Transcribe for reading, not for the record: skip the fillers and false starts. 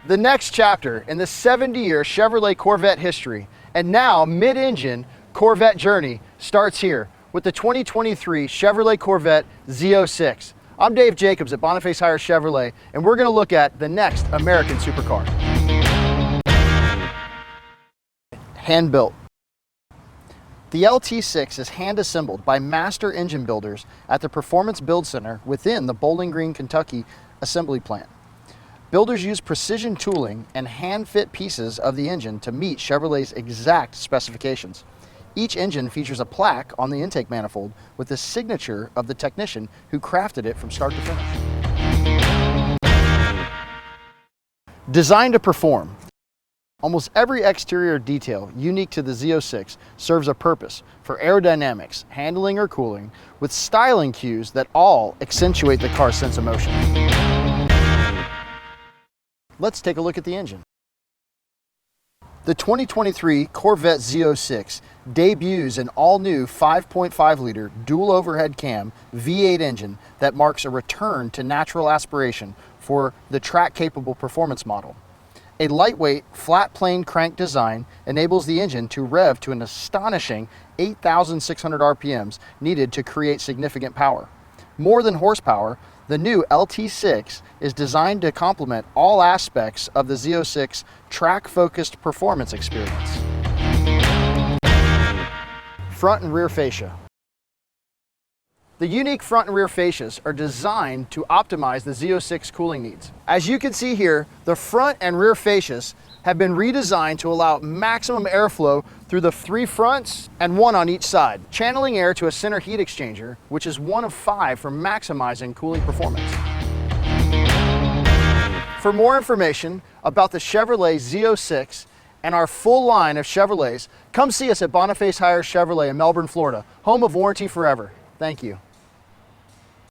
The next chapter in the 70-year Chevrolet Corvette history and now mid-engine Corvette journey starts here with the 2023 Chevrolet Corvette Z06. I'm Dave Jacobs at Facias Chevrolet, and we're going to look at the next American supercar. Hand-built. The LT6 is hand-assembled by master engine builders at the Performance Build Center within the Bowling Green, Kentucky assembly plant. Builders use precision tooling and hand-fit pieces of the engine to meet Chevrolet's exact specifications. Each engine features a plaque on the intake manifold with the signature of the technician who crafted it from start to finish. Designed to perform. Almost every exterior detail unique to the Z06 serves a purpose for aerodynamics, handling, or cooling, with styling cues that all accentuate the car's sense of motion. Let's take a look at the engine. The 2023 Corvette Z06 debuts an all-new 5.5-liter dual overhead cam V8 engine that marks a return to natural aspiration for the track-capable performance model. A lightweight, flat-plane crank design enables the engine to rev to an astonishing 8,600 RPMs needed to create significant power. More than horsepower, the new LT6 is designed to complement all aspects of the Z06 track-focused performance experience. Front and rear fascia. The unique front and rear fascias are designed to optimize the Z06 cooling needs. As you can see here, the front and rear fascias have been redesigned to allow maximum airflow through the 3 fronts and 1 on each side, channeling air to a center heat exchanger, which is 1 of 5 for maximizing cooling performance. For more information about the Chevrolet Z06 and our full line of Chevrolets, come see us at Facias Chevrolet in Melbourne, Florida, home of Warranty Forever. Thank you.